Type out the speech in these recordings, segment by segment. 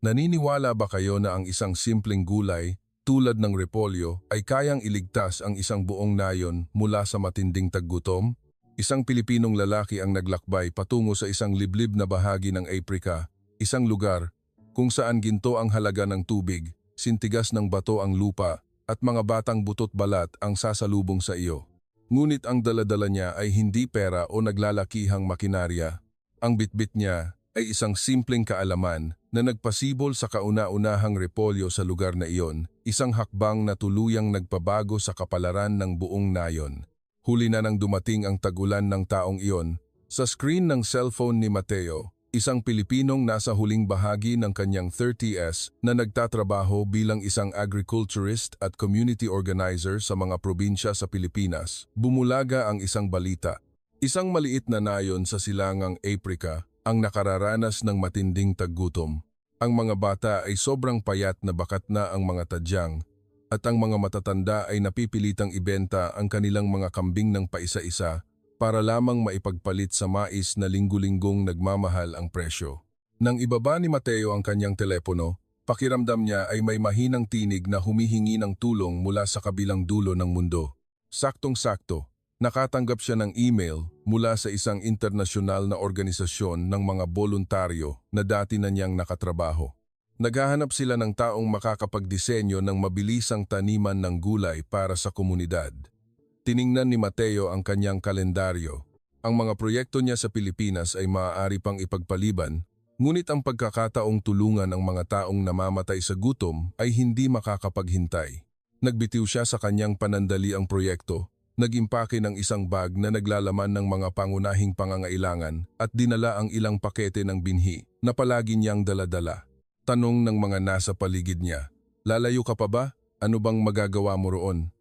Naniniwala ba kayo na ang isang simpleng gulay, tulad ng repolyo, ay kayang iligtas ang isang buong nayon mula sa matinding taggutom? Isang Pilipinong lalaki ang naglakbay patungo sa isang liblib na bahagi ng Aprika, isang lugar kung saan ginto ang halaga ng tubig, sintigas ng bato ang lupa, at mga batang butot balat ang sasalubong sa iyo. Ngunit ang daladala niya ay hindi pera o naglalakihang makinarya. Ang bitbit niya ay isang simpleng kaalaman na nagpasibol sa kauna-unahang repolyo sa lugar na iyon, isang hakbang na tuluyang nagpabago sa kapalaran ng buong nayon. Huli na nang dumating ang tag-ulan ng taong iyon, sa screen ng cellphone ni Mateo, isang Pilipinong nasa huling bahagi ng kanyang 30s na nagtatrabaho bilang isang agriculturist at community organizer sa mga probinsya sa Pilipinas, bumulaga ang isang balita. Isang maliit na nayon sa silangang Aprika ang nakararanas ng matinding taggutom. Ang mga bata ay sobrang payat na bakat na ang mga tadyang, at ang mga matatanda ay napipilitang ibenta ang kanilang mga kambing ng paisa-isa para lamang maipagpalit sa mais na linggo-linggong nagmamahal ang presyo. Nang ibaba ni Mateo ang kanyang telepono, pakiramdam niya ay may mahinang tinig na humihingi ng tulong mula sa kabilang dulo ng mundo. Saktong-sakto, nakatanggap siya ng email mula sa isang internasyonal na organisasyon ng mga boluntaryo na dati na niyang nakatrabaho. Naghahanap sila ng taong makakapagdisenyo ng mabilisang taniman ng gulay para sa komunidad. Tiningnan ni Mateo ang kanyang kalendaryo. Ang mga proyekto niya sa Pilipinas ay maaari pang ipagpaliban, ngunit ang pagkakataong tulungan ang mga taong namamatay sa gutom ay hindi makakapaghintay. Nagbitiw siya sa kanyang panandaliang proyekto, nag-impake ng isang bag na naglalaman ng mga pangunahing pangangailangan at dinala ang ilang pakete ng binhi na palagi niyang daladala. Tanong ng mga nasa paligid niya, "Lalayo ka pa ba? Ano bang magagawa mo roon?"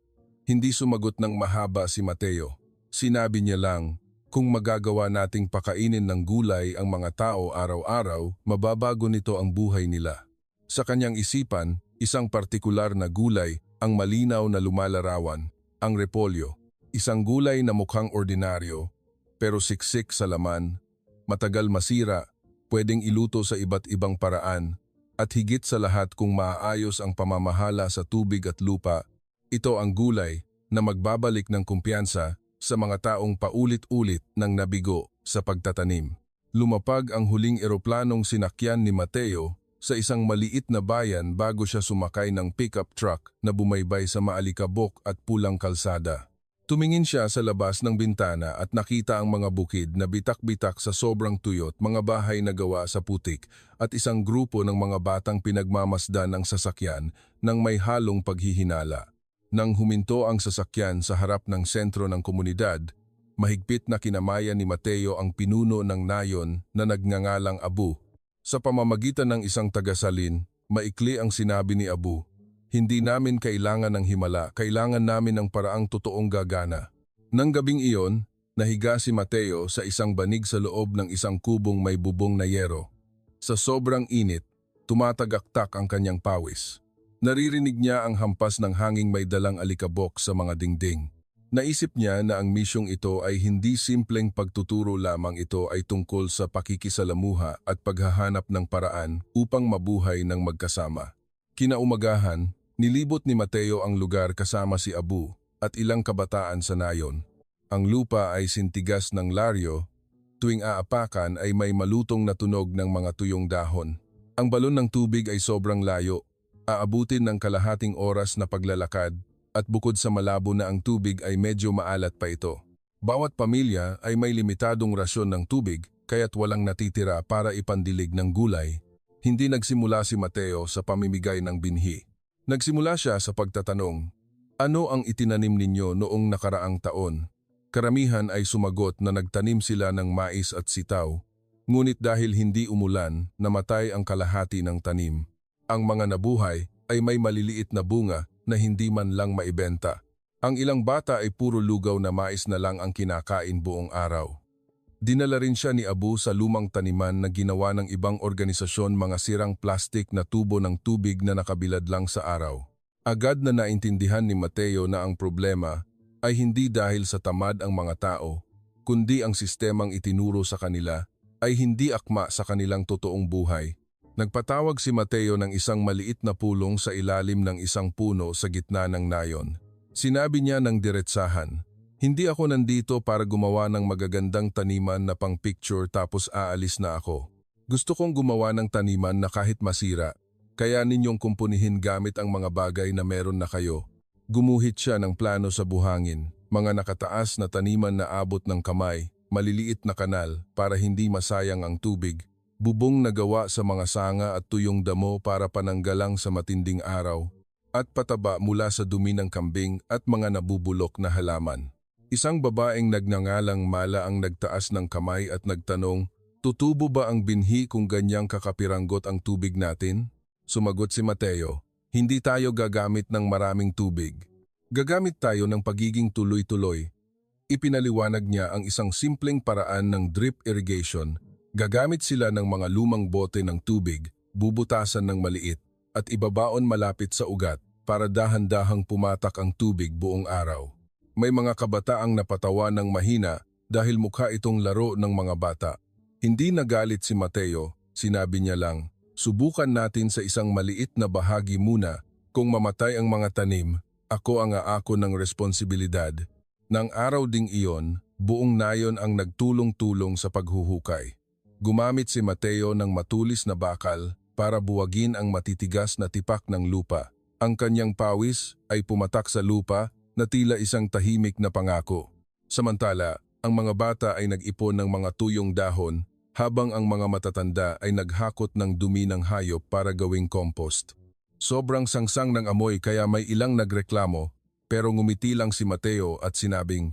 Hindi sumagot ng mahaba si Mateo. Sinabi niya lang, "Kung magagawa nating pakainin ng gulay ang mga tao araw-araw, mababago nito ang buhay nila." Sa kanyang isipan, isang partikular na gulay ang malinaw na lumalarawan, ang repolyo. Isang gulay na mukhang ordinaryo, pero siksik sa laman, matagal masira, pwedeng iluto sa iba't ibang paraan, at higit sa lahat kung maaayos ang pamamahala sa tubig at lupa, ito ang gulay na magbabalik ng kumpiyansa sa mga taong paulit-ulit nang nabigo sa pagtatanim. Lumapag ang huling eroplanong sinakyan ni Mateo sa isang maliit na bayan bago siya sumakay ng pickup truck na bumaybay sa maalikabok at pulang kalsada. Tumingin siya sa labas ng bintana at nakita ang mga bukid na bitak-bitak sa sobrang tuyot, mga bahay na gawa sa putik at isang grupo ng mga batang pinagmamasdan ng sasakyan nang may halong paghihinala. Nang huminto ang sasakyan sa harap ng sentro ng komunidad, mahigpit na kinamayan ni Mateo ang pinuno ng nayon na nagngangalang Abu. Sa pamamagitan ng isang tagasalin, maikli ang sinabi ni Abu, "Hindi namin kailangan ng himala, kailangan namin ng paraang totoong gagana." Nang gabing iyon, nahiga si Mateo sa isang banig sa loob ng isang kubong may bubong na yero. Sa sobrang init, tumatagaktak ang kanyang pawis. Naririnig niya ang hampas ng hanging may dalang alikabok sa mga dingding. Naisip niya na ang misyong ito ay hindi simpleng pagtuturo lamang, ito ay tungkol sa pakikisalamuha at paghahanap ng paraan upang mabuhay ng magkasama. Kinaumagahan, nilibot ni Mateo ang lugar kasama si Abu at ilang kabataan sa nayon. Ang lupa ay sintigas ng laryo, tuwing aapakan ay may malutong na tunog ng mga tuyong dahon. Ang balon ng tubig ay sobrang layo, aabutin ng kalahating oras na paglalakad, at bukod sa malabo na ang tubig ay medyo maalat pa ito. Bawat pamilya ay may limitadong rasyon ng tubig kaya't walang natitira para ipandilig ng gulay. Hindi nagsimula si Mateo sa pamimigay ng binhi. Nagsimula siya sa pagtatanong, "Ano ang itinanim ninyo noong nakaraang taon?" Karamihan ay sumagot na nagtanim sila ng mais at sitaw. Ngunit dahil hindi umulan, namatay ang kalahati ng tanim. Ang mga nabuhay ay may maliliit na bunga na hindi man lang maibenta. Ang ilang bata ay puro lugaw na mais na lang ang kinakain buong araw. Dinala rin siya ni Abu sa lumang taniman na ginawa ng ibang organisasyon, mga sirang plastik na tubo ng tubig na nakabilad lang sa araw. Agad na naintindihan ni Mateo na ang problema ay hindi dahil sa tamad ang mga tao, kundi ang sistemang itinuro sa kanila ay hindi akma sa kanilang totoong buhay. Nagpatawag si Mateo ng isang maliit na pulong sa ilalim ng isang puno sa gitna ng nayon. Sinabi niya ng diretsahan, "Hindi ako nandito para gumawa ng magagandang taniman na pang-picture tapos aalis na ako. Gusto kong gumawa ng taniman na kahit masira, kaya ninyong kumpunihin gamit ang mga bagay na meron na kayo." Gumuhit siya ng plano sa buhangin, mga nakataas na taniman na abot ng kamay, maliliit na kanal para hindi masayang ang tubig, bubong na gawa sa mga sanga at tuyong damo para pananggalang sa matinding araw, at pataba mula sa dumi ng kambing at mga nabubulok na halaman. Isang babaeng nagngangalang Mala ang nagtaas ng kamay at nagtanong, "Tutubo ba ang binhi kung ganyang kakapiranggot ang tubig natin?" Sumagot si Mateo, "Hindi tayo gagamit ng maraming tubig. Gagamit tayo ng pagiging tuloy-tuloy." Ipinaliwanag niya ang isang simpleng paraan ng drip irrigation. Gagamit sila ng mga lumang bote ng tubig, bubutasan ng maliit, at ibabaon malapit sa ugat para dahan-dahang pumatak ang tubig buong araw. May mga kabataang napatawa ng mahina dahil mukha itong laro ng mga bata. Hindi nagalit si Mateo, sinabi niya lang, "Subukan natin sa isang maliit na bahagi muna. Kung mamatay ang mga tanim, ako ang aako ng responsibilidad." Nang araw ding iyon, buong nayon ang nagtulong-tulong sa paghuhukay. Gumamit si Mateo ng matulis na bakal para buwagin ang matitigas na tipak ng lupa. Ang kanyang pawis ay pumatak sa lupa na tila isang tahimik na pangako. Samantala, ang mga bata ay nag-ipon ng mga tuyong dahon habang ang mga matatanda ay naghakot ng dumi ng hayop para gawing compost. Sobrang sangsang ng amoy kaya may ilang nagreklamo, pero ngumiti lang si Mateo at sinabing,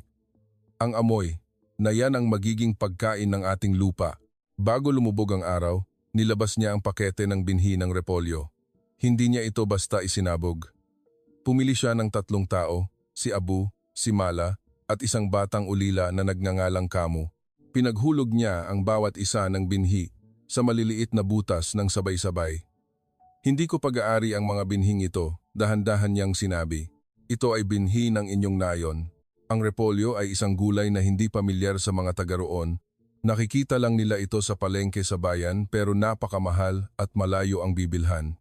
"Ang amoy, na yan ang magiging pagkain ng ating lupa." Bago lumubog ang araw, nilabas niya ang pakete ng binhi ng repolyo. Hindi niya ito basta isinabog. Pumili siya ng 3 tao, si Abu, si Mala, at isang batang ulila na nagngangalang Kamu. Pinaghulog niya ang bawat isa ng binhi sa maliliit na butas ng sabay-sabay. "Hindi ko pag-aari ang mga binhing ito," dahan-dahan niyang sinabi. "Ito ay binhi ng inyong nayon." Ang repolyo ay isang gulay na hindi pamilyar sa mga taga roon. Nakikita lang nila ito sa palengke sa bayan pero napakamahal at malayo ang bibilhan.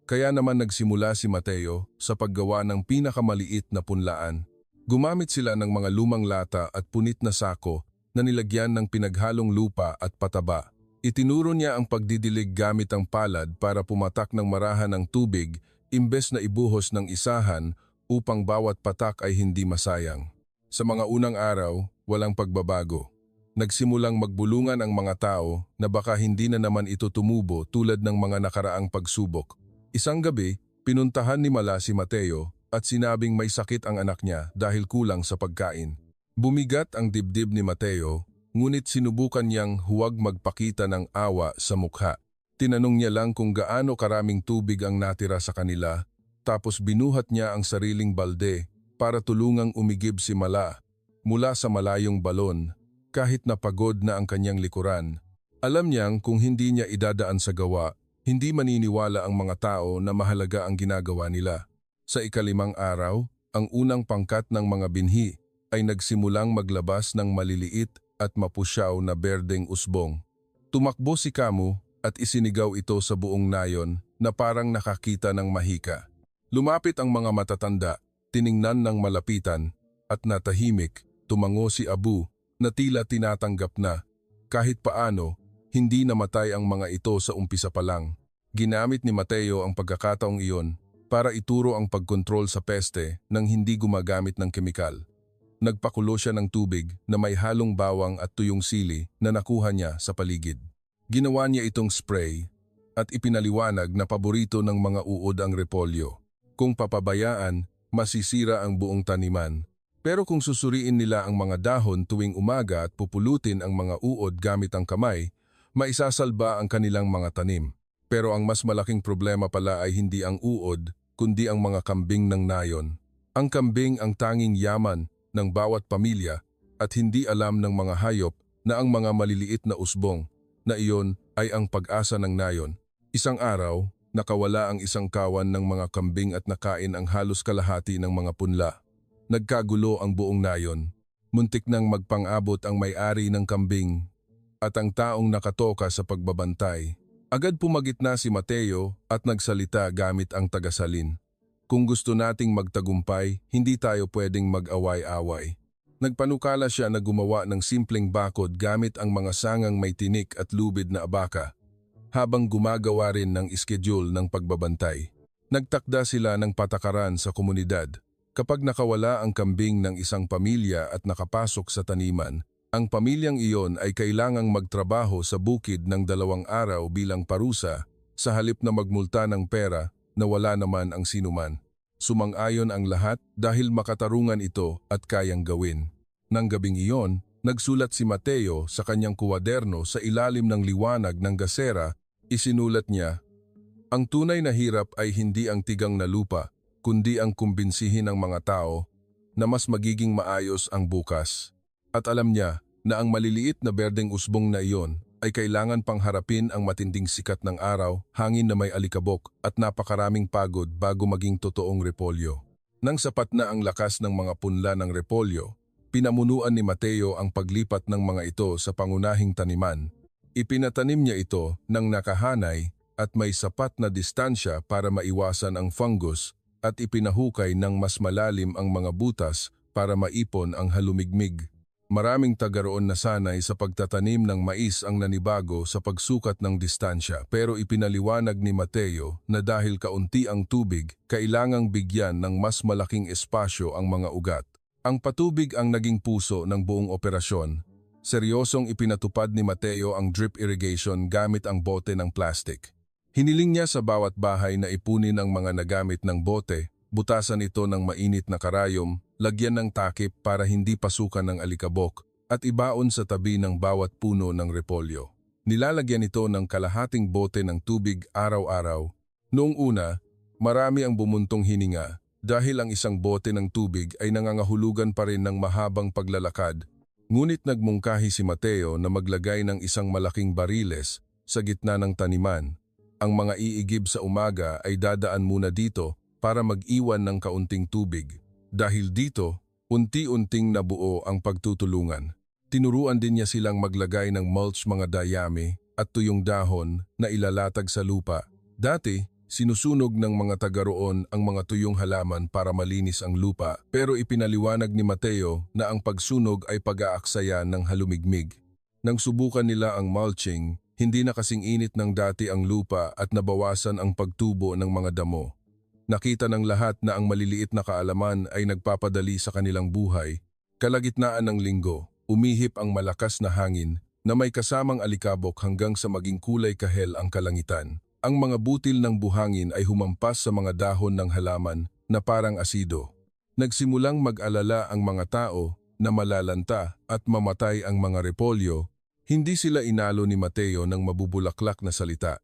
Kaya naman nagsimula si Mateo sa paggawa ng pinakamaliit na punlaan. Gumamit sila ng mga lumang lata at punit na sako na nilagyan ng pinaghalong lupa at pataba. Itinuro niya ang pagdidilig gamit ang palad para pumatak ng marahan ng tubig imbes na ibuhos ng isahan upang bawat patak ay hindi masayang. Sa mga unang araw, walang pagbabago. Nagsimulang magbulungan ang mga tao na baka hindi na naman ito tumubo tulad ng mga nakaraang pagsubok. Isang gabi, pinuntahan ni Mala si Mateo at sinabing may sakit ang anak niya dahil kulang sa pagkain. Bumigat ang dibdib ni Mateo, ngunit sinubukan niyang huwag magpakita ng awa sa mukha. Tinanong niya lang kung gaano karaming tubig ang natira sa kanila, tapos binuhat niya ang sariling balde para tulungang umigib si Mala mula sa malayong balon. Kahit napagod na ang kanyang likuran, alam niyang kung hindi niya idadaan sa gawa, hindi maniniwala ang mga tao na mahalaga ang ginagawa nila. Sa ika-5 araw, ang unang pangkat ng mga binhi ay nagsimulang maglabas ng maliliit at mapusyaw na berdeng usbong. Tumakbo si Kamu at isinigaw ito sa buong nayon na parang nakakita ng mahika. Lumapit ang mga matatanda, tiningnan ng malapitan, at natahimik, tumango si Abu, na tila tinatanggap na, kahit paano, hindi namatay ang mga ito sa umpisa pa lang. Ginamit ni Mateo ang pagkakataong iyon para ituro ang pagkontrol sa peste nang hindi gumagamit ng kemikal. Nagpakulo siya ng tubig na may halong bawang at tuyong sili na nakuha niya sa paligid. Ginawa niya itong spray at ipinaliwanag na paborito ng mga uod ang repolyo. Kung papabayaan, masisira ang buong taniman. Pero kung susuriin nila ang mga dahon tuwing umaga at pupulutin ang mga uod gamit ang kamay, maisasalba ang kanilang mga tanim. Pero ang mas malaking problema pala ay hindi ang uod, kundi ang mga kambing ng nayon. Ang kambing ang tanging yaman ng bawat pamilya at hindi alam ng mga hayop na ang mga maliliit na usbong na iyon ay ang pag-asa ng nayon. Isang araw, nakawala ang isang kawan ng mga kambing at nakain ang halos kalahati ng mga punla. Nagkagulo ang buong nayon. Muntik nang magpang-abot ang may-ari ng kambing at ang taong nakatoka sa pagbabantay. Agad pumagitna si Mateo at nagsalita gamit ang tagasalin. Kung gusto nating magtagumpay, hindi tayo pwedeng mag-away-away. Nagpanukala siya na gumawa ng simpleng bakod gamit ang mga sangang may tinik at lubid na abaka, habang gumagawa rin ng iskedyul ng pagbabantay. Nagtakda sila ng patakaran sa komunidad. Kapag nakawala ang kambing ng isang pamilya at nakapasok sa taniman, ang pamilyang iyon ay kailangang magtrabaho sa bukid ng 2 araw bilang parusa sa halip na magmulta ng pera na wala naman ang sinuman. Sumang-ayon ang lahat dahil makatarungan ito at kayang gawin. Nang gabing iyon, nagsulat si Mateo sa kanyang kuwaderno sa ilalim ng liwanag ng gasera. Isinulat niya, "Ang tunay na hirap ay hindi ang tigang na lupa, kundi ang kumbinsihin ng mga tao na mas magiging maayos ang bukas." At alam niya na ang maliliit na berdeng usbong na iyon ay kailangan pang harapin ang matinding sikat ng araw, hangin na may alikabok at napakaraming pagod bago maging totoong repolyo. Nang sapat na ang lakas ng mga punla ng repolyo, pinamunuan ni Mateo ang paglipat ng mga ito sa pangunahing taniman. Ipinatanim niya ito ng nakahanay at may sapat na distansya para maiwasan ang fungus at ipinahukay ng mas malalim ang mga butas para maipon ang halumigmig. Maraming tagaroon na sanay sa pagtatanim ng mais ang nanibago sa pagsukat ng distansya, pero ipinaliwanag ni Mateo na dahil kaunti ang tubig, kailangang bigyan ng mas malaking espasyo ang mga ugat. Ang patubig ang naging puso ng buong operasyon. Seryosong ipinatupad ni Mateo ang drip irrigation gamit ang bote ng plastic. Hiniling niya sa bawat bahay na ipunin ang mga nagamit ng bote, butasan ito ng mainit na karayom, lagyan ng takip para hindi pasukan ng alikabok, at ibaon sa tabi ng bawat puno ng repolyo. Nilalagyan ito ng kalahating bote ng tubig araw-araw. Noong una, marami ang bumuntong hininga dahil ang isang bote ng tubig ay nangangahulugan pa rin ng mahabang paglalakad. Ngunit nagmungkahi si Mateo na maglagay ng isang malaking bariles sa gitna ng taniman. Ang mga iigib sa umaga ay dadaan muna dito para mag-iwan ng kaunting tubig. Dahil dito, unti-unting nabuo ang pagtutulungan. Tinuruan din niya silang maglagay ng mulch, mga dayami at tuyong dahon na ilalatag sa lupa. Dati, sinusunog ng mga taga-roon ang mga tuyong halaman para malinis ang lupa, pero ipinaliwanag ni Mateo na ang pagsunog ay pag-aaksaya ng halumigmig. Nang subukan nila ang mulching, hindi na kasing init ng dati ang lupa at nabawasan ang pagtubo ng mga damo. Nakita ng lahat na ang maliliit na kaalaman ay nagpapadali sa kanilang buhay. Kalagitnaan ng linggo, umihip ang malakas na hangin na may kasamang alikabok hanggang sa maging kulay kahel ang kalangitan. Ang mga butil ng buhangin ay humampas sa mga dahon ng halaman na parang asido. Nagsimulang mag-alala ang mga tao na malalanta at mamatay ang mga repolyo. Hindi sila inalo ni Mateo ng mabubulaklak na salita.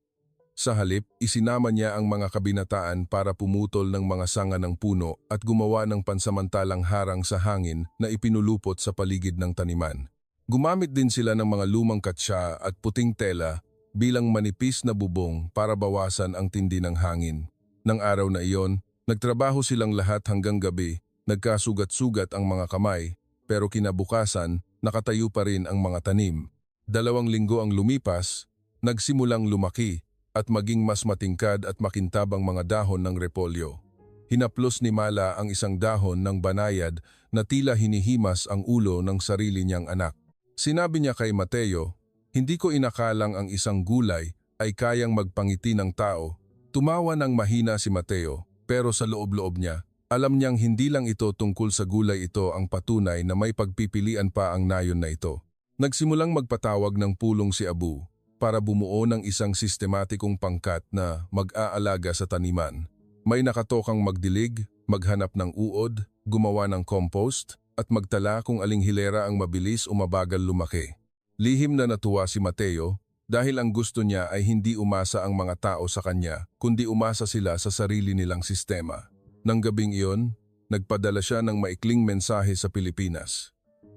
Sa halip, isinama niya ang mga kabinataan para pumutol ng mga sanga ng puno at gumawa ng pansamantalang harang sa hangin na ipinulupot sa paligid ng taniman. Gumamit din sila ng mga lumang katsya at puting tela bilang manipis na bubong para bawasan ang tindi ng hangin. Nang araw na iyon, nagtrabaho silang lahat hanggang gabi, nagkasugat-sugat ang mga kamay, pero kinabukasan, nakatayo pa rin ang mga tanim. 2 linggo ang lumipas, nagsimulang lumaki at maging mas matingkad at makintab ang mga dahon ng repolyo. Hinaplos ni Mala ang isang dahon ng banayad na tila hinihimas ang ulo ng sarili niyang anak. Sinabi niya kay Mateo, "Hindi ko inakalang ang isang gulay ay kayang magpangiti ng tao." Tumawa ng mahina si Mateo, pero sa loob-loob niya, alam niyang hindi lang ito tungkol sa gulay, ito ang patunay na may pagpipilian pa ang nayon na ito. Nagsimulang magpatawag ng pulong si Abu para bumuo ng isang sistematikong pangkat na mag-aalaga sa taniman. May nakatokang magdilig, maghanap ng uod, gumawa ng compost, at magtala kung aling hilera ang mabilis o mabagal lumaki. Lihim na natuwa si Mateo dahil ang gusto niya ay hindi umasa ang mga tao sa kanya, kundi umasa sila sa sarili nilang sistema. Nang gabing iyon, nagpadala siya ng maikling mensahe sa Pilipinas.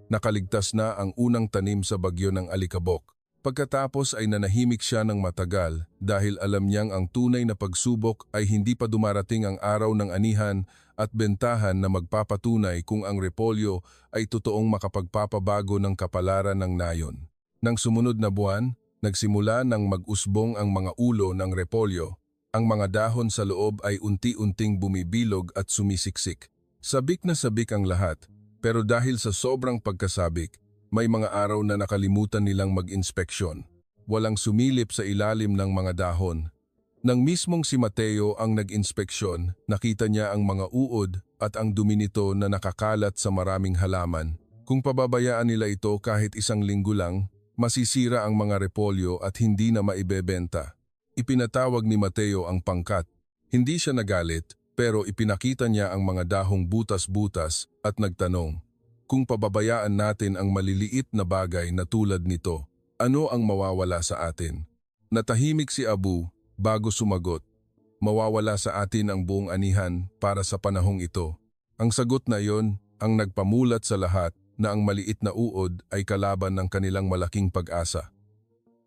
Nakaligtas na ang unang tanim sa bagyo ng alikabok. Pagkatapos ay nanahimik siya ng matagal dahil alam niyang ang tunay na pagsubok ay hindi pa dumarating ang araw ng anihan at bentahan na magpapatunay kung ang repolyo ay totoong makapagpapabago ng kapalaran ng nayon. Nang sumunod na buwan, Nagsimula nang mag-usbong ang mga ulo ng repolyo. Ang mga dahon sa loob ay unti-unting bumibilog at sumisiksik. Sabik na sabik ang lahat, pero dahil sa sobrang pagkasabik, may mga araw na nakalimutan nilang mag-inspeksyon. Walang sumilip sa ilalim ng mga dahon. Nang mismong si Mateo ang nag-inspeksyon, nakita niya ang mga uod at ang dumi nito na nakakalat sa maraming halaman. Kung pababayaan nila ito kahit isang linggo lang, masisira ang mga repolyo at hindi na maibebenta. Ipinatawag ni Mateo ang pangkat. Hindi siya nagalit, pero ipinakita niya ang mga dahong butas-butas at nagtanong, kung pababayaan natin ang maliliit na bagay na tulad nito, ano ang mawawala sa atin? Natahimik si Abu bago sumagot, mawawala sa atin ang buong anihan para sa panahong ito. Ang sagot na iyon ang nagpamulat sa lahat na ang maliit na uod ay kalaban ng kanilang malaking pag-asa.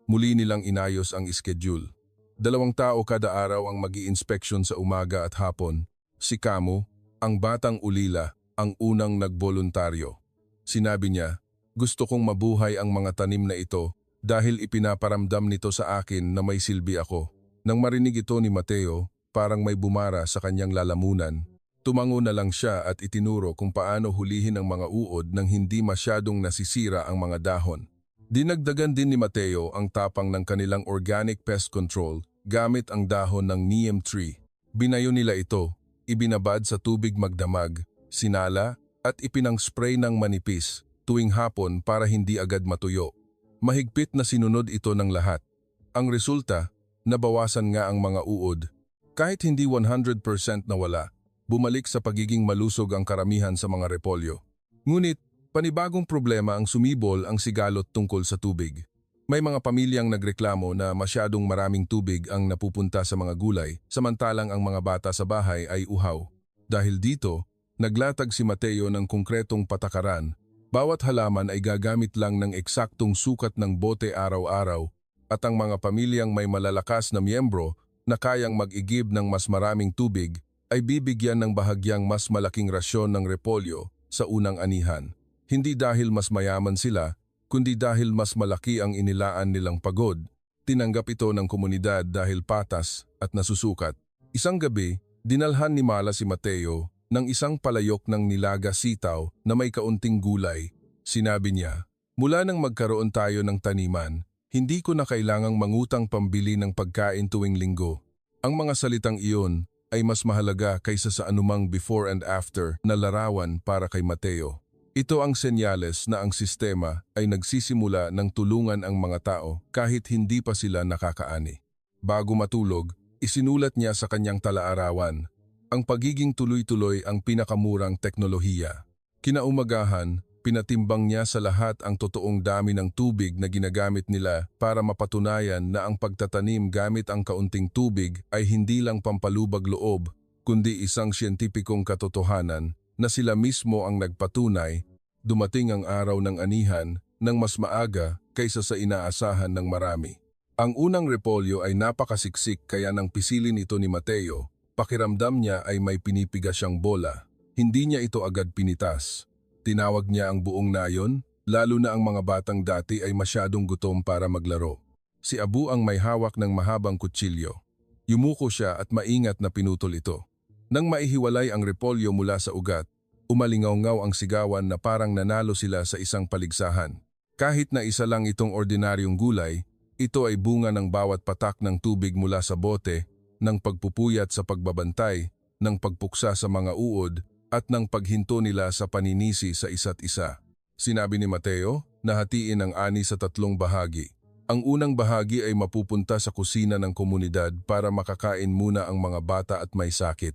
Muli nilang inayos ang schedule. 2 tao kada araw ang mag-i-inspeksyon sa umaga at hapon. Si Kamo, ang batang ulila, ang unang nagboluntaryo. Sinabi niya, gusto kong mabuhay ang mga tanim na ito dahil ipinaparamdam nito sa akin na may silbi ako. Nang marinig ito ni Mateo, parang may bumara sa kanyang lalamunan. Tumango na lang siya at itinuro kung paano hulihin ang mga uod nang hindi masyadong nasisira ang mga dahon. Dinagdagan din ni Mateo ang tapang ng kanilang organic pest control gamit ang dahon ng neem tree. Binayo nila ito, ibinabad sa tubig magdamag, sinala at ipinang-spray ng manipis tuwing hapon para hindi agad matuyo. Mahigpit na sinunod ito ng lahat. Ang resulta, nabawasan nga ang mga uod. Kahit hindi 100% nawala, bumalik sa pagiging malusog ang karamihan sa mga repolyo. Ngunit, panibagong problema ang sumibol ang sigalot tungkol sa tubig. May mga pamilyang nagreklamo na masyadong maraming tubig ang napupunta sa mga gulay, samantalang ang mga bata sa bahay ay uhaw. Dahil dito, naglatag si Mateo ng konkretong patakaran. Bawat halaman ay gagamit lang ng eksaktong sukat ng bote araw-araw at ang mga pamilyang may malalakas na miyembro na kayang mag-igib ng mas maraming tubig ay bibigyan ng bahagyang mas malaking rasyon ng repolyo sa unang anihan. Hindi dahil mas mayaman sila, kundi dahil mas malaki ang inilaan nilang pagod. Tinanggap ito ng komunidad dahil patas at nasusukat. Isang gabi, dinalhan ni Mala si Mateo ng isang palayok ng nilaga sitaw na may kaunting gulay. Sinabi niya, mula nang magkaroon tayo ng taniman, hindi ko na kailangang mangutang pambili ng pagkain tuwing linggo. Ang mga salitang iyon ay mas mahalaga kaysa sa anumang before and after na larawan para kay Mateo. Ito ang senyales na ang sistema ay nagsisimula ng tulungan ang mga tao kahit hindi pa sila nakakaani. Bago matulog, isinulat niya sa kanyang talaarawan, ang pagiging tuloy-tuloy ang pinakamurang teknolohiya. Kinaumagahan, pinatimbang niya sa lahat ang totoong dami ng tubig na ginagamit nila para mapatunayan na ang pagtatanim gamit ang kaunting tubig ay hindi lang pampalubag loob, kundi isang siyentipikong katotohanan na sila mismo ang nagpatunay. Dumating ang araw ng anihan ng mas maaga kaysa sa inaasahan ng marami. Ang unang repolyo ay napakasiksik kaya nang pisilin ito ni Mateo, pakiramdam niya ay may pinipiga siyang bola. Hindi niya ito agad pinitas. Tinawag niya ang buong nayon, lalo na ang mga batang dati ay masyadong gutom para maglaro. Si Abu ang may hawak ng mahabang kutsilyo. Yumuko siya at maingat na pinutol ito. Nang maihiwalay ang repolyo mula sa ugat, umalingaw-ngaw ang sigawan na parang nanalo sila sa isang paligsahan. Kahit na isa lang itong ordinaryong gulay, ito ay bunga ng bawat patak ng tubig mula sa bote, ng pagpupuyat sa pagbabantay, ng pagpuksa sa mga uod, at ng paghinto nila sa paninisi sa isa't isa. Sinabi ni Mateo na hatiin ang ani sa 3 bahagi. Ang unang bahagi ay mapupunta sa kusina ng komunidad para makakain muna ang mga bata at may sakit.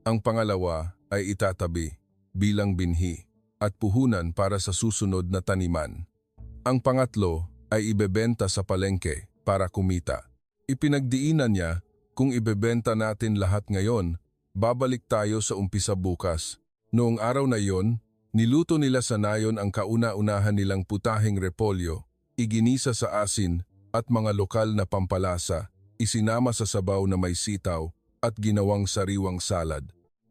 Ang pangalawa ay itatabi bilang binhi at puhunan para sa susunod na taniman. Ang pangatlo ay ibebenta sa palengke para kumita. Ipinagdiinan niya, kung ibebenta natin lahat ngayon, babalik tayo sa umpisa bukas. Noong araw na iyon, niluto nila sa nayon ang kauna-unahan nilang putaheng repolyo, iginisa sa asin at mga lokal na pampalasa, isinama sa sabaw na may sitaw at ginawang sariwang salad.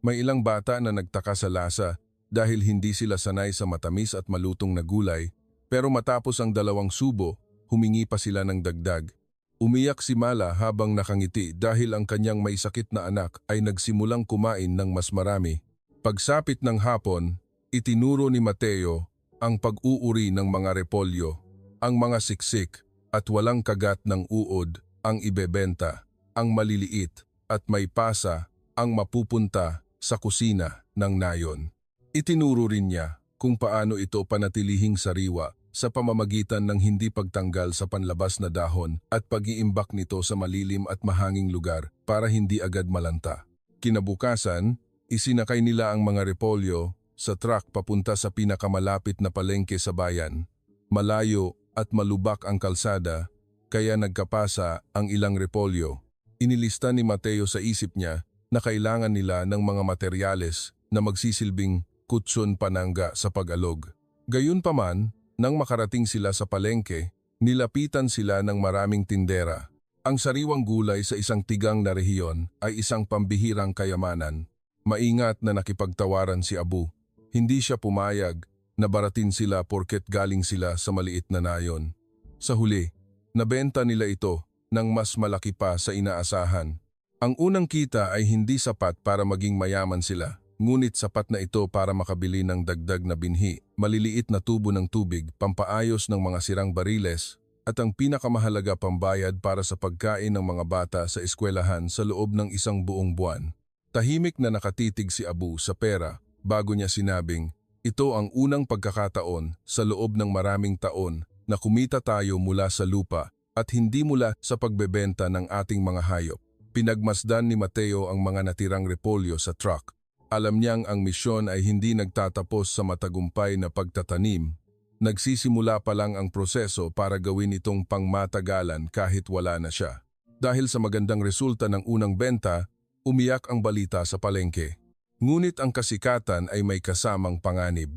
May ilang bata na nagtaka sa lasa dahil hindi sila sanay sa matamis at malutong na gulay, pero matapos ang 2 subo, humingi pa sila ng dagdag. Umiyak si Mala habang nakangiti dahil ang kanyang may sakit na anak ay nagsimulang kumain ng mas marami. Pagsapit ng hapon, itinuro ni Mateo ang pag-uuri ng mga repolyo, ang mga siksik at walang kagat ng uod ang ibebenta, ang maliliit at may pasa ang mapupunta sa kusina ng nayon. Itinuro rin niya kung paano ito panatilihing sariwa sa pamamagitan ng hindi pagtanggal sa panlabas na dahon at pag-iimbak nito sa malilim at mahanging lugar para hindi agad malanta. Kinabukasan, isinakay nila ang mga repolyo sa truck papunta sa pinakamalapit na palengke sa bayan. Malayo at malubak ang kalsada, kaya nagkapasa ang ilang repolyo. Inilista ni Mateo sa isip niya na kailangan nila ng mga materyales na magsisilbing kutsun panangga sa pag-alog. Gayunpaman, nang makarating sila sa palengke, nilapitan sila ng maraming tindera. Ang sariwang gulay sa isang tigang na rehiyon ay isang pambihirang kayamanan. Maingat na nakipagtawaran si Abu. Hindi siya pumayag na baratin sila porket galing sila sa maliit na nayon. Sa huli, nabenta nila ito ng mas malaki pa sa inaasahan. Ang unang kita ay hindi sapat para maging mayaman sila. Ngunit sapat na ito para makabili ng dagdag na binhi, maliliit na tubo ng tubig, pampaayos ng mga sirang bariles, at ang pinakamahalaga pambayad para sa pagkain ng mga bata sa eskwelahan sa loob ng isang buong buwan. Tahimik na nakatitig si Abu sa pera bago niya sinabing, ito ang unang pagkakataon sa loob ng maraming taon na kumita tayo mula sa lupa at hindi mula sa pagbebenta ng ating mga hayop. Pinagmasdan ni Mateo ang mga natirang repolyo sa truck. Alam niyang ang misyon ay hindi nagtatapos sa matagumpay na pagtatanim. Nagsisimula pa lang ang proseso para gawin itong pangmatagalan kahit wala na siya. Dahil sa magandang resulta ng unang benta, umiyak ang balita sa palengke. Ngunit ang kasikatan ay may kasamang panganib.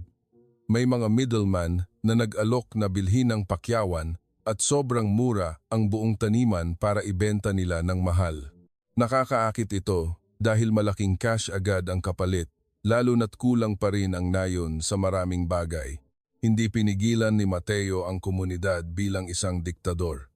May mga middleman na nag-alok na bilhin ng pakyawan at sobrang mura ang buong taniman para ibenta nila ng mahal. Nakakaakit ito dahil malaking cash agad ang kapalit, lalo na't kulang pa rin ang nayon sa maraming bagay. Hindi pinigilan ni Mateo ang komunidad bilang isang diktador.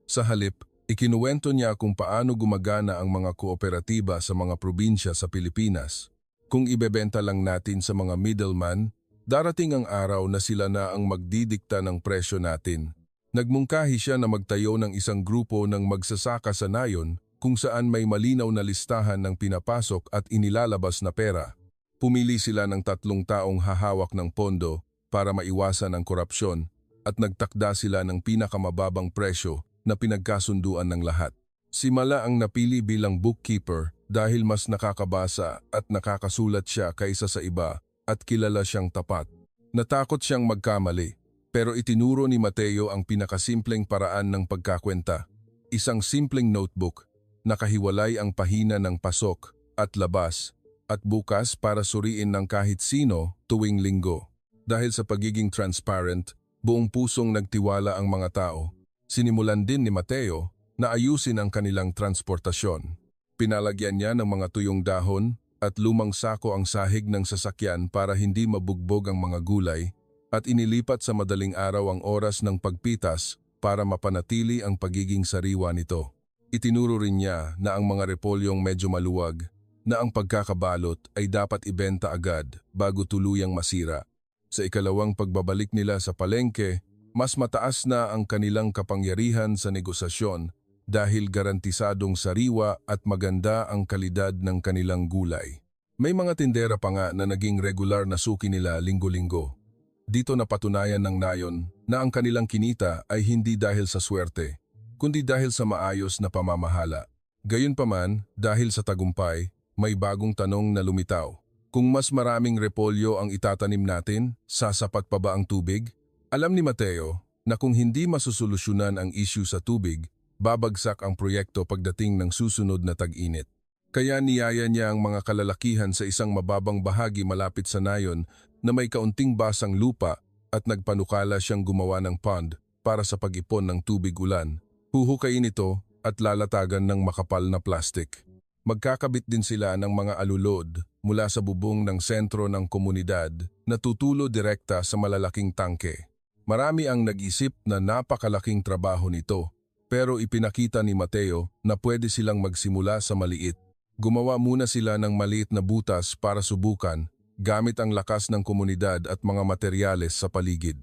Sa halip, ikinuwento niya kung paano gumagana ang mga kooperatiba sa mga probinsya sa Pilipinas. Kung ibebenta lang natin sa mga middleman, darating ang araw na sila na ang magdidikta ng presyo natin. Nagmungkahi siya na magtayo ng isang grupo ng magsasaka sa nayon kung saan may malinaw na listahan ng pinapasok at inilalabas na pera. Pumili sila ng 3 taong hahawak ng pondo para maiwasan ang korupsyon at nagtakda sila ng pinakamababang presyo na pinagkasunduan ng lahat. Si Mala ang napili bilang bookkeeper dahil mas nakakabasa at nakakasulat siya kaysa sa iba at kilala siyang tapat. Natakot siyang magkamali, pero itinuro ni Mateo ang pinakasimpleng paraan ng pagkakwenta. Isang simpleng notebook. Nakahiwalay ang pahina ng pasok at labas at bukas para suriin ng kahit sino tuwing linggo. Dahil sa pagiging transparent, buong pusong nagtiwala ang mga tao. Sinimulan din ni Mateo na ayusin ang kanilang transportasyon. Pinalagyan niya ng mga tuyong dahon at lumang sako ang sahig ng sasakyan para hindi mabugbog ang mga gulay at inilipat sa madaling araw ang oras ng pagpitas para mapanatili ang pagiging sariwa nito. Itinuro rin niya na ang mga repolyong medyo maluwag na ang pagkakabalot ay dapat ibenta agad bago tuluyang masira. Sa ikalawang pagbabalik nila sa palengke, mas mataas na ang kanilang kapangyarihan sa negosasyon dahil garantisadong sariwa at maganda ang kalidad ng kanilang gulay. May mga tindera pa nga na naging regular na suki nila linggo-linggo. Dito napatunayan ng nayon na ang kanilang kinita ay hindi dahil sa swerte, kundi dahil sa maayos na pamamahala. Gayunpaman, dahil sa tagumpay, may bagong tanong na lumitaw. Kung mas maraming repolyo ang itatanim natin, sasapat pa ba ang tubig? Alam ni Mateo na kung hindi masusolusyonan ang issue sa tubig, babagsak ang proyekto pagdating ng susunod na tag-init. Kaya niyaya niya ang mga kalalakihan sa isang mababang bahagi malapit sa nayon na may kaunting basang lupa at nagpanukala siyang gumawa ng pond para sa pag-ipon ng tubig ulan. Huhukayin ito at lalatagan ng makapal na plastik. Magkakabit din sila ng mga alulod mula sa bubong ng sentro ng komunidad na tutulo direkta sa malalaking tangke. Marami ang nag-isip na napakalaking trabaho nito, pero ipinakita ni Mateo na pwede silang magsimula sa maliit. Gumawa muna sila ng maliit na butas para subukan, gamit ang lakas ng komunidad at mga materyales sa paligid.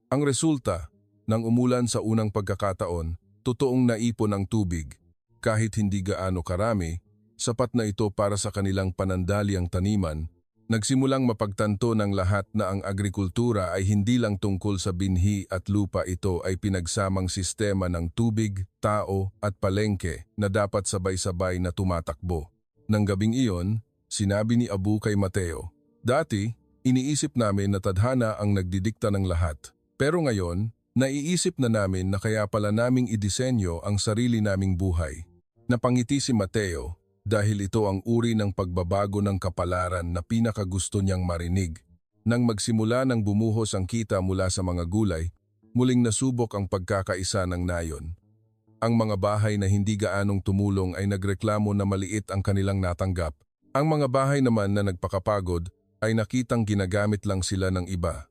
Ang resulta, nang umulan sa unang pagkakataon, totoong naipon ang tubig. Kahit hindi gaano karami, sapat na ito para sa kanilang panandaliang taniman. Nagsimulang mapagtanto ng lahat na ang agrikultura ay hindi lang tungkol sa binhi at lupa, ito ay pinagsamang sistema ng tubig, tao at palengke na dapat sabay-sabay na tumatakbo. Nang gabing iyon, sinabi ni Abu kay Mateo, "Dati, iniisip namin na tadhana ang nagdidikta ng lahat. Pero ngayon, naiisip na namin na kaya pala naming idisenyo ang sarili naming buhay." Napangiti si Mateo dahil ito ang uri ng pagbabago ng kapalaran na pinakagusto niyang marinig. Nang magsimula ng bumuhos ang kita mula sa mga gulay, muling nasubok ang pagkakaisa ng nayon. Ang mga bahay na hindi gaanong tumulong ay nagreklamo na maliit ang kanilang natanggap. Ang mga bahay naman na nagpakapagod ay nakitang ginagamit lang sila ng iba.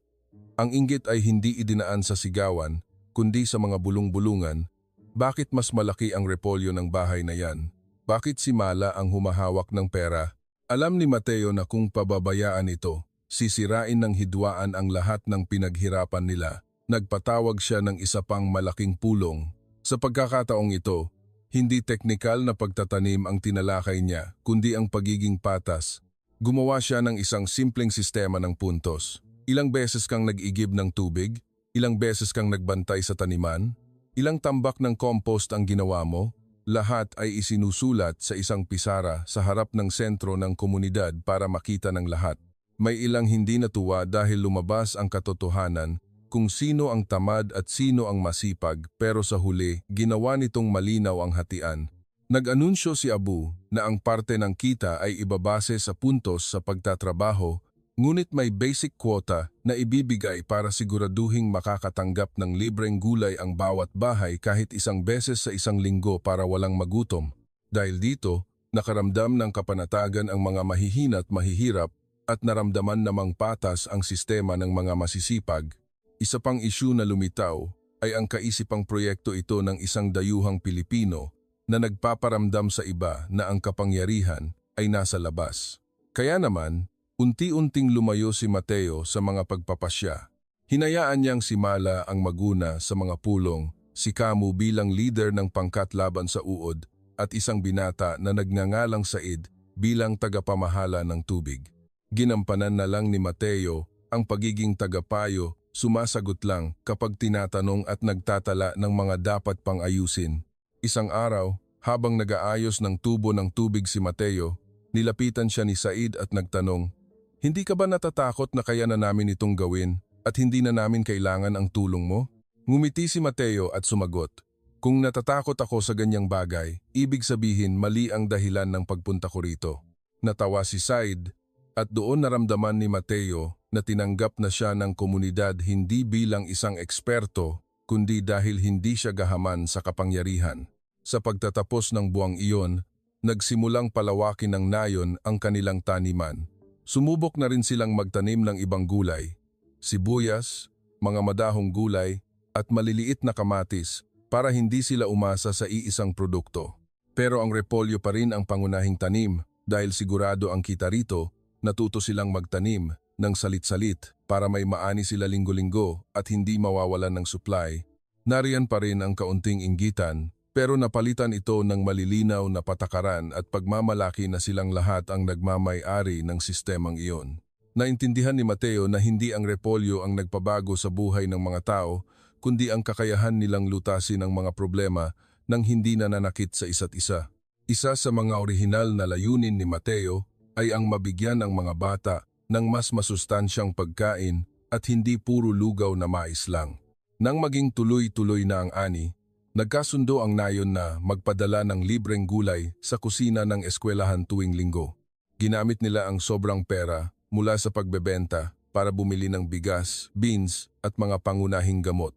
Ang inggit ay hindi idinaan sa sigawan, kundi sa mga bulong-bulungan. Bakit mas malaki ang repolyo ng bahay na yan? Bakit si Mala ang humahawak ng pera? Alam ni Mateo na kung pababayaan ito, sisirain ng hidwaan ang lahat ng pinaghirapan nila. Nagpatawag siya ng isa pang malaking pulong. Sa pagkakataong ito, hindi teknikal na pagtatanim ang tinalakay niya, kundi ang pagiging patas. Gumawa siya ng isang simpleng sistema ng puntos. Ilang beses kang nag-igib ng tubig? Ilang beses kang nagbantay sa taniman? Ilang tambak ng compost ang ginawa mo? Lahat ay isinusulat sa isang pisara sa harap ng sentro ng komunidad para makita ng lahat. May ilang hindi natuwa dahil lumabas ang katotohanan kung sino ang tamad at sino ang masipag, pero sa huli, ginawa nitong malinaw ang hatian. Nag-anunsyo si Abu na ang parte ng kita ay ibabase sa puntos sa pagtatrabaho, ngunit may basic quota na ibibigay para siguraduhing makakatanggap ng libreng gulay ang bawat bahay kahit isang beses sa isang linggo para walang magutom. Dahil dito, nakaramdam ng kapanatagan ang mga mahihina at mahihirap at naramdaman namang patas ang sistema ng mga masisipag. Isa pang isyu na lumitaw ay ang kaisipang proyekto ito ng isang dayuhang Pilipino na nagpaparamdam sa iba na ang kapangyarihan ay nasa labas. Kaya naman, unti-unting lumayo si Mateo sa mga pagpapasya. Hinayaan niyang si Mala ang maguna sa mga pulong, si Camu bilang leader ng pangkat laban sa uod, at isang binata na nagngangalang Said bilang tagapamahala ng tubig. Ginampanan na lang ni Mateo ang pagiging tagapayo, sumasagot lang kapag tinatanong at nagtatala ng mga dapat pang ayusin. Isang araw, habang nag-aayos ng tubo ng tubig si Mateo, nilapitan siya ni Said at nagtanong, "Hindi ka ba natatakot na kaya na namin itong gawin at hindi na namin kailangan ang tulong mo?" Ngumiti si Mateo at sumagot, "Kung natatakot ako sa ganyang bagay, ibig sabihin mali ang dahilan ng pagpunta ko rito." Natawa si Said at doon naramdaman ni Mateo na tinanggap na siya ng komunidad hindi bilang isang eksperto, kundi dahil hindi siya gahaman sa kapangyarihan. Sa pagtatapos ng buwang iyon, nagsimulang palawakin ng nayon ang kanilang taniman. Sumubok na rin silang magtanim ng ibang gulay, sibuyas, mga madahong gulay at maliliit na kamatis para hindi sila umasa sa iisang produkto. Pero ang repolyo pa rin ang pangunahing tanim dahil sigurado ang kita rito, natuto silang magtanim ng salit-salit para may maani sila linggo-linggo at hindi mawawalan ng supply. Nariyan pa rin ang kaunting inggitan, pero napalitan ito ng malilinaw na patakaran at pagmamalaki na silang lahat ang nagmamay-ari ng sistemang iyon. Naintindihan ni Mateo na hindi ang repolyo ang nagpabago sa buhay ng mga tao, kundi ang kakayahan nilang lutasin ang mga problema nang hindi nananakit sa isa't isa. Isa sa mga orihinal na layunin ni Mateo ay ang mabigyan ang mga bata ng mas masustansyang pagkain at hindi puro lugaw na mais lang. Nang maging tuloy-tuloy na ang ani, nagkasundo ang nayon na magpadala ng libreng gulay sa kusina ng eskwelahan tuwing linggo. Ginamit nila ang sobrang pera mula sa pagbebenta para bumili ng bigas, beans at mga pangunahing gamot.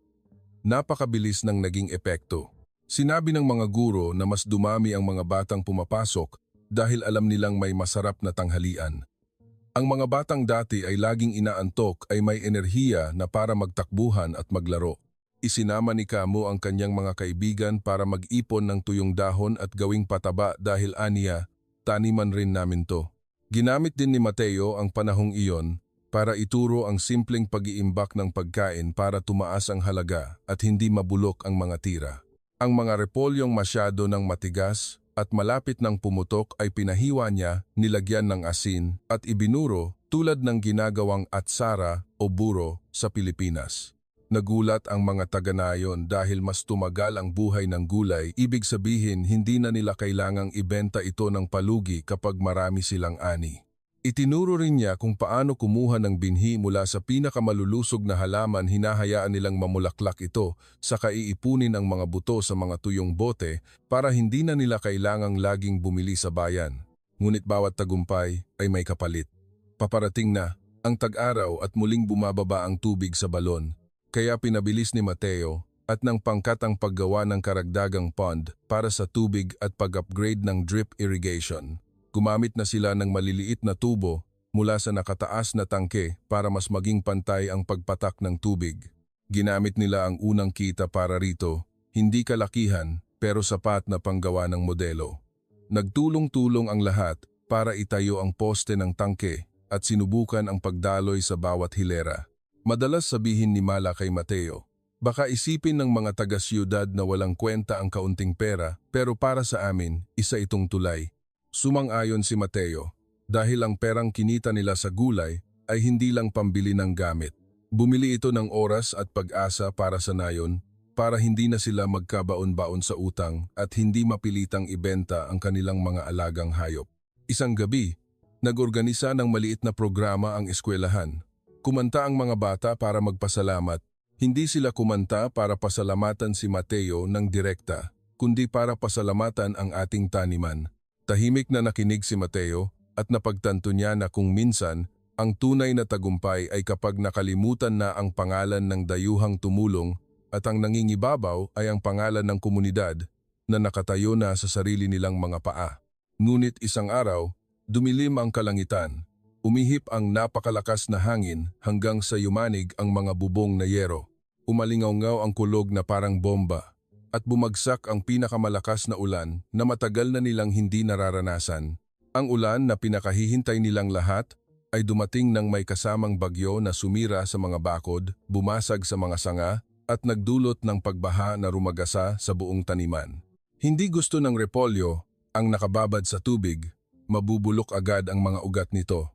Napakabilis ng naging epekto. Sinabi ng mga guro na mas dumami ang mga batang pumapasok dahil alam nilang may masarap na tanghalian. Ang mga batang dati ay laging inaantok ay may enerhiya na para magtakbuhan at maglaro. Isinama ni Kamo ang kanyang mga kaibigan para mag-ipon ng tuyong dahon at gawing pataba dahil aniya, taniman rin namin to. Ginamit din ni Mateo ang panahong iyon para ituro ang simpleng pag-iimbak ng pagkain para tumaas ang halaga at hindi mabulok ang mga tira. Ang mga repolyong masyado ng matigas at malapit ng pumutok ay pinahiwa niya, nilagyan ng asin at ibinuro tulad ng ginagawang atsara o buro sa Pilipinas. Nagulat ang mga taga-nayon dahil mas tumagal ang buhay ng gulay, ibig sabihin hindi na nila kailangang ibenta ito ng palugi kapag marami silang ani. Itinuro rin niya kung paano kumuha ng binhi mula sa pinakamululusog na halaman, hinahayaan nilang mamulaklak ito, saka iipunin ang mga buto sa mga tuyong bote para hindi na nila kailangang laging bumili sa bayan. Ngunit bawat tagumpay ay may kapalit. Paparating na ang tag-araw at muling bumababa ang tubig sa balon. Kaya pinabilis ni Mateo at ng pangkat ang paggawa ng karagdagang pond para sa tubig at pag-upgrade ng drip irrigation. Gumamit na sila ng maliliit na tubo mula sa nakataas na tangke para mas maging pantay ang pagpatak ng tubig. Ginamit nila ang unang kita para rito, hindi kalakihan pero sapat na panggawa ng modelo. Nagtulong-tulong ang lahat para itayo ang poste ng tangke at sinubukan ang pagdaloy sa bawat hilera. Madalas sabihin ni Mala kay Mateo, baka isipin ng mga taga-siyudad na walang kwenta ang kaunting pera pero para sa amin, isa itong tulay. Sumang-ayon si Mateo dahil ang perang kinita nila sa gulay ay hindi lang pambili ng gamit. Bumili ito ng oras at pag-asa para sa nayon para hindi na sila magkabaon-baon sa utang at hindi mapilitang ibenta ang kanilang mga alagang hayop. Isang gabi, nag-organisa ng maliit na programa ang eskwelahan. Kumanta ang mga bata para magpasalamat. Hindi sila kumanta para pasalamatan si Mateo ng direkta, kundi para pasalamatan ang ating taniman. Tahimik na nakinig si Mateo at napagtanto niya na kung minsan, ang tunay na tagumpay ay kapag nakalimutan na ang pangalan ng dayuhang tumulong at ang nangingibabaw ay ang pangalan ng komunidad na nakatayo na sa sarili nilang mga paa. Ngunit isang araw, dumilim ang kalangitan. Umihip ang napakalakas na hangin hanggang sa yumanig ang mga bubong na yero. Umalingaw-ngaw ang kulog na parang bomba at bumagsak ang pinakamalakas na ulan na matagal na nilang hindi nararanasan. Ang ulan na pinakahihintay nilang lahat ay dumating ng may kasamang bagyo na sumira sa mga bakod, bumasag sa mga sanga at nagdulot ng pagbaha na rumagasa sa buong taniman. Hindi gusto ng repolyo ang nakababad sa tubig, mabubulok agad ang mga ugat nito.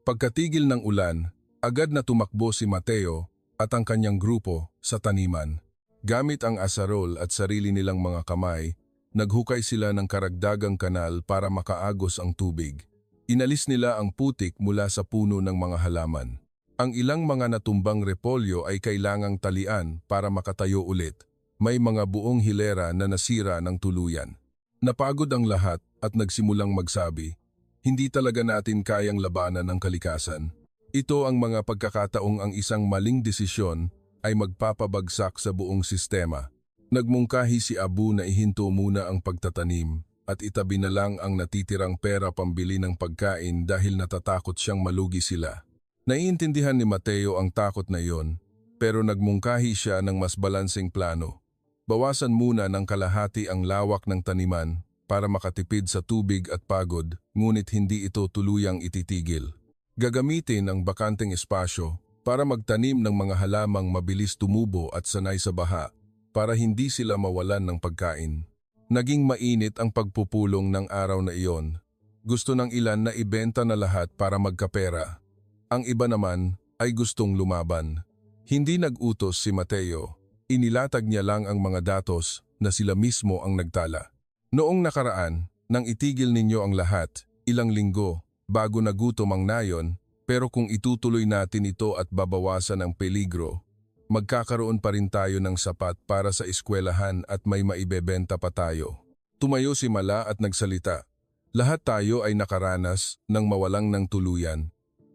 Pagkatigil ng ulan, agad na tumakbo si Mateo at ang kanyang grupo sa taniman. Gamit ang asarol at sarili nilang mga kamay, naghukay sila ng karagdagang kanal para makaagos ang tubig. Inalis nila ang putik mula sa puno ng mga halaman. Ang ilang mga natumbang repolyo ay kailangang talian para makatayo ulit. May mga buong hilera na nasira ng tuluyan. Napagod ang lahat at nagsimulang magsabi, hindi talaga natin kayang labanan ang kalikasan. Ito ang mga pagkakataong ang isang maling desisyon ay magpapabagsak sa buong sistema. Nagmungkahi si Abu na ihinto muna ang pagtatanim at itabi na lang ang natitirang pera pambili ng pagkain dahil natatakot siyang malugi sila. Naiintindihan ni Mateo ang takot na iyon, pero nagmungkahi siya ng mas balanseng plano. Bawasan muna ng kalahati ang lawak ng taniman para makatipid sa tubig at pagod, ngunit hindi ito tuluyang ititigil. Gagamitin ang bakanteng espasyo para magtanim ng mga halamang mabilis tumubo at sanay sa baha para hindi sila mawalan ng pagkain. Naging mainit ang pagpupulong ng araw na iyon. Gusto ng ilan na ibenta na lahat para magkapera. Ang iba naman ay gustong lumaban. Hindi nag-utos si Mateo. Inilatag niya lang ang mga datos na sila mismo ang nagtala. Noong nakaraan, nang itigil ninyo ang lahat, ilang linggo, bago nagutom ang nayon, pero kung itutuloy natin ito at babawasan ang peligro, magkakaroon pa rin tayo ng sapat para sa eskwelahan at may maibebenta pa tayo. Tumayo si Mala at nagsalita. Lahat tayo ay nakaranas ng mawalang ng tuluyan.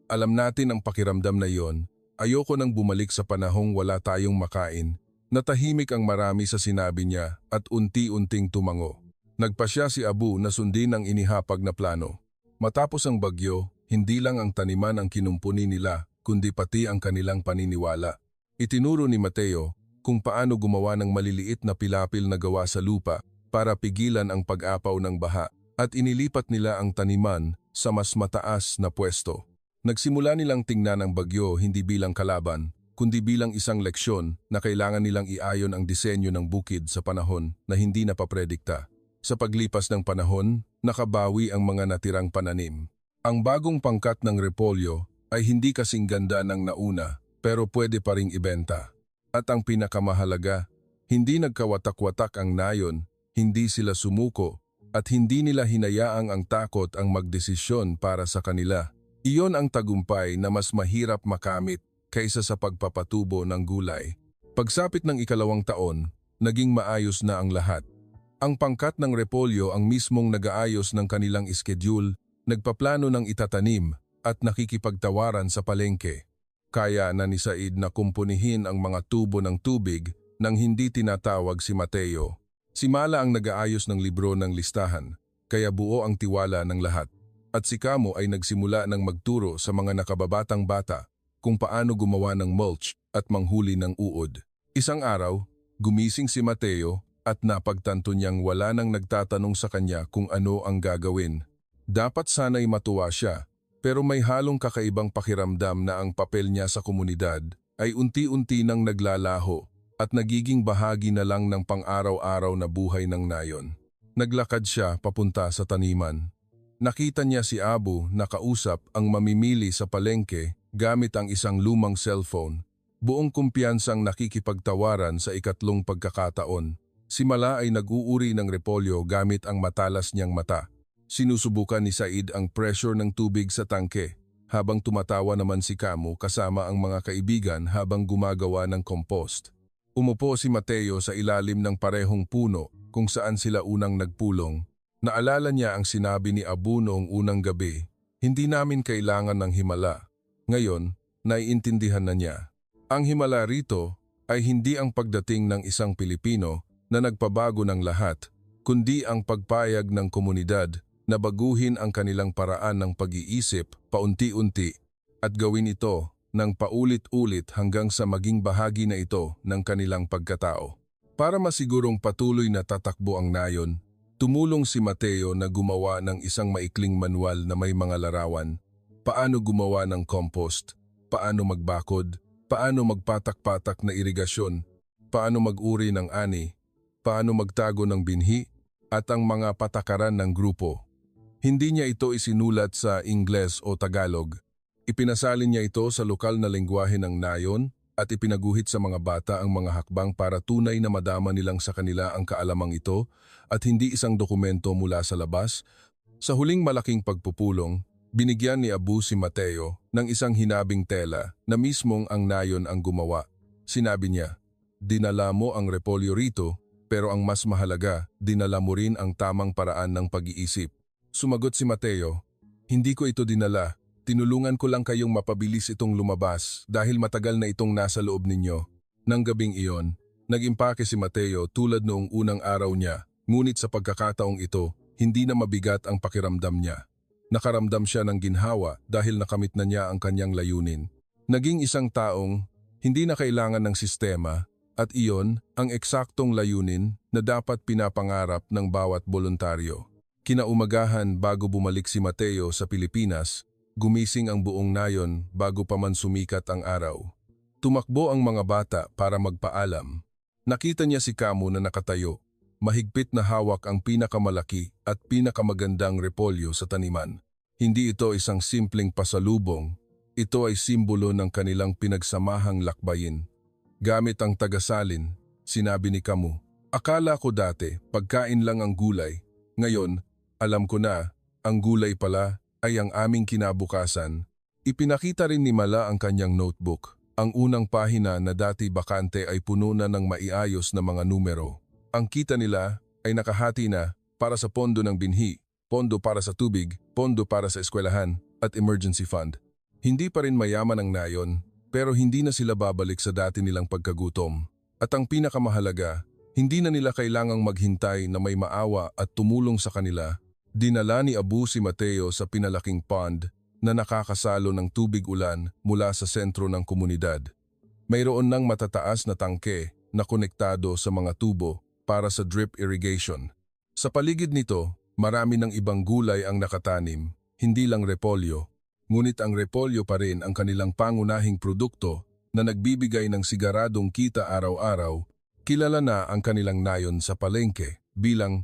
Alam natin ang pakiramdam na iyon. Ayoko nang bumalik sa panahong wala tayong makain. Natahimik ang marami sa sinabi niya at unti-unting tumango. Nagpasya si Abu na sundin ang inihapag na plano. Matapos ang bagyo, Hindi lang ang taniman ang kinumpuni nila, kundi pati ang kanilang paniniwala. Itinuro ni Mateo kung paano gumawa ng maliliit na pilapil na gawa sa lupa para pigilan ang pag-apaw ng baha at inilipat nila ang taniman sa mas mataas na pwesto. Nagsimula nilang tingnan ang bagyo hindi bilang kalaban, kundi bilang isang leksyon na kailangan nilang iayon ang disenyo ng bukid sa panahon na hindi napapredikta. Sa paglipas ng panahon, nakabawi ang mga natirang pananim. Ang bagong pangkat ng repolyo ay hindi kasing ganda ng nauna, pero pwede pa ring ibenta. At ang pinakamahalaga, hindi nagkawatak-watak ang nayon, hindi sila sumuko, at hindi nila hinayaang ang takot ang magdesisyon para sa kanila. Iyon ang tagumpay na mas mahirap makamit kaysa sa pagpapatubo ng gulay. Pagsapit ng 2 taon, naging maayos na ang lahat. Ang pangkat ng repolyo ang mismong nag-aayos ng kanilang schedule, nagpaplano ng itatanim at nakikipagtawaran sa palengke. Kaya na ni Said na kumpunihin ang mga tubo ng tubig nang hindi tinatawag si Mateo. Si Mala ang nag-aayos ng libro ng listahan, kaya buo ang tiwala ng lahat. At si Kamo ay nagsimula ng magturo sa mga nakababatang bata kung paano gumawa ng mulch at manghuli ng uod. Isang araw, gumising si Mateo at napagtanto niyang wala nang nagtatanong sa kanya kung ano ang gagawin. Dapat sana'y matuwa siya, pero may halong kakaibang pakiramdam na ang papel niya sa komunidad ay unti-unti nang naglalaho at nagiging bahagi na lang ng pang-araw-araw na buhay ng nayon. Naglakad siya papunta sa taniman. Nakita niya si Abu na kausap ang mamimili sa palengke gamit ang isang lumang cellphone. Buong kumpiyansang nakikipagtawaran sa 2 pagkakataon. Si Mala ay nag-uuri ng repolyo gamit ang matalas niyang mata. Sinusubukan ni Said ang pressure ng tubig sa tangke, habang tumatawa naman si Kamo kasama ang mga kaibigan habang gumagawa ng compost. Umupo si Mateo sa ilalim ng parehong puno kung saan sila unang nagpulong. Naalala niya ang sinabi ni Abu noong unang gabi, "Hindi namin kailangan ng himala." Ngayon, naiintindihan na niya. Ang himala rito ay hindi ang pagdating ng isang Pilipino na nagpabago ng lahat, kundi ang pagpayag ng komunidad na baguhin ang kanilang paraan ng pag-iisip paunti-unti at gawin ito ng paulit-ulit hanggang sa maging bahagi na ito ng kanilang pagkatao. Para masigurong patuloy na tatakbo ang nayon, tumulong si Mateo na gumawa ng isang maikling manual na may mga larawan. Paano gumawa ng compost, paano magbakod, paano magpatak-patak na irigasyon, paano mag-uri ng ani, paano magtago ng binhi, at ang mga patakaran ng grupo. Hindi niya ito isinulat sa Ingles o Tagalog. Ipinasalin niya ito sa lokal na lengguwahe ng nayon at ipinaguhit sa mga bata ang mga hakbang para tunay na madama nilang sa kanila ang kaalamang ito at hindi isang dokumento mula sa labas. Sa huling malaking pagpupulong, binigyan ni Abu si Mateo ng isang hinabing tela na mismong ang nayon ang gumawa. Sinabi niya, "Dinala mo ang repolyo rito, pero ang mas mahalaga, dinala mo rin ang tamang paraan ng pag-iisip." Sumagot si Mateo, "Hindi ko ito dinala. Tinulungan ko lang kayong mapabilis itong lumabas dahil matagal na itong nasa loob ninyo." Nang gabing iyon, nag-impake si Mateo tulad noong unang araw niya, ngunit sa pagkakataong ito, hindi na mabigat ang pakiramdam niya. Nakaramdam siya ng ginhawa dahil nakamit na niya ang kanyang layunin. Naging isang taong hindi na kailangan ng sistema, at iyon ang eksaktong layunin na dapat pinapangarap ng bawat voluntaryo. Kinaumagahan bago bumalik si Mateo sa Pilipinas, gumising ang buong nayon bago pa man sumikat ang araw. Tumakbo ang mga bata para magpaalam. Nakita niya si Kamo na nakatayo, mahigpit na hawak ang pinakamalaki at pinakamagandang repolyo sa taniman. Hindi ito isang simpleng pasalubong, ito ay simbolo ng kanilang pinagsamahang lakbayin. Gamit ang tagasalin, sinabi ni Kamo, "Akala ko dati pagkain lang ang gulay. Ngayon, alam ko na, ang gulay pala ay ang aming kinabukasan." Ipinakita rin ni Mala ang kanyang notebook. Ang unang pahina na dati bakante ay puno na ng maiayos na mga numero. Ang kita nila ay nakahati na para sa pondo ng binhi, pondo para sa tubig, pondo para sa eskwelahan, at emergency fund. Hindi pa rin mayaman ang nayon, pero hindi na sila babalik sa dati nilang pagkagutom. At ang pinakamahalaga, hindi na nila kailangang maghintay na may maawa at tumulong sa kanila. Dinala ni Abu si Mateo sa pinalaking pond na nakakasalo ng tubig ulan mula sa sentro ng komunidad. Mayroon ng matataas na tangke na konektado sa mga tubo para sa drip irrigation. Sa paligid nito, marami ng ibang gulay ang nakatanim, hindi lang repolyo. Ngunit ang repolyo pa rin ang kanilang pangunahing produkto na nagbibigay ng siguradong kita araw-araw. Kilala na ang kanilang nayon sa palengke bilang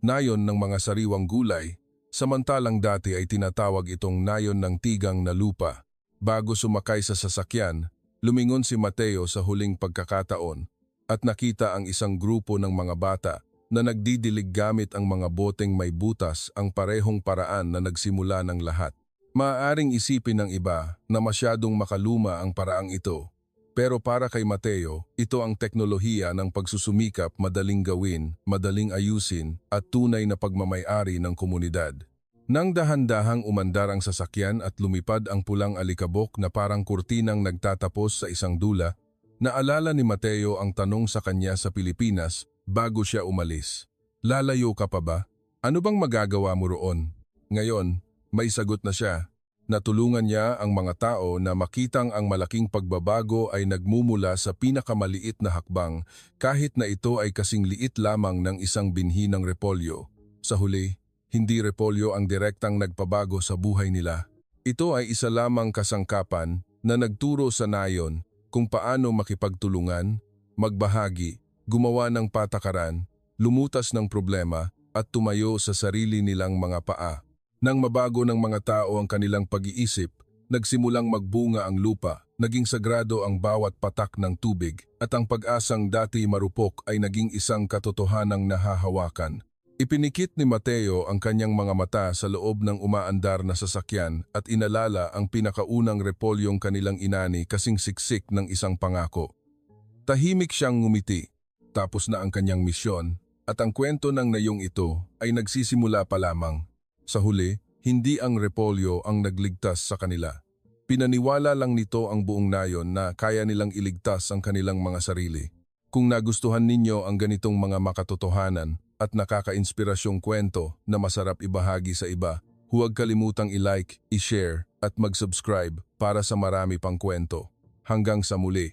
nayon ng mga sariwang gulay, samantalang dati ay tinatawag itong nayon ng tigang na lupa. Bago sumakay sa sasakyan, lumingon si Mateo sa huling pagkakataon at nakita ang isang grupo ng mga bata na nagdidilig gamit ang mga boteng may butas, ang parehong paraan na nagsimula ng lahat. Maaaring isipin ng iba na masyadong makaluma ang paraang ito. Pero para kay Mateo, ito ang teknolohiya ng pagsusumikap, madaling gawin, madaling ayusin at tunay na pagmamay-ari ng komunidad. Nang dahan-dahang umandar ang sasakyan at lumipad ang pulang alikabok na parang kurtinang nagtatapos sa isang dula, naalala ni Mateo ang tanong sa kanya sa Pilipinas bago siya umalis. Lalayo ka pa ba? Ano bang magagawa mo roon? Ngayon, may sagot na siya. Natulungan niya ang mga tao na makitang ang malaking pagbabago ay nagmumula sa pinakamaliit na hakbang kahit na ito ay kasing liit lamang ng isang binhi ng repolyo. Sa huli, hindi repolyo ang direktang nagpabago sa buhay nila. Ito ay isa lamang kasangkapan na nagturo sa nayon kung paano makipagtulungan, magbahagi, gumawa ng patakaran, lumutas ng problema at tumayo sa sarili nilang mga paa. Nang mabago ng mga tao ang kanilang pag-iisip, nagsimulang magbunga ang lupa, naging sagrado ang bawat patak ng tubig, at ang pag-asang dati marupok ay naging isang katotohanang nahahawakan. Ipinikit ni Mateo ang kanyang mga mata sa loob ng umaandar na sasakyan at inalala ang pinakaunang repolyong kanilang inani kasing siksik ng isang pangako. Tahimik siyang ngumiti, tapos na ang kanyang misyon, at ang kwento ng nayong ito ay nagsisimula pa lamang. Sa huli, hindi ang repolyo ang nagligtas sa kanila. Pinaniwala lang nito ang buong nayon na kaya nilang iligtas ang kanilang mga sarili. Kung nagustuhan ninyo ang ganitong mga makatotohanan at nakaka-inspirasyong kwento na masarap ibahagi sa iba, huwag kalimutang i-like, i-share at mag-subscribe para sa marami pang kwento. Hanggang sa muli.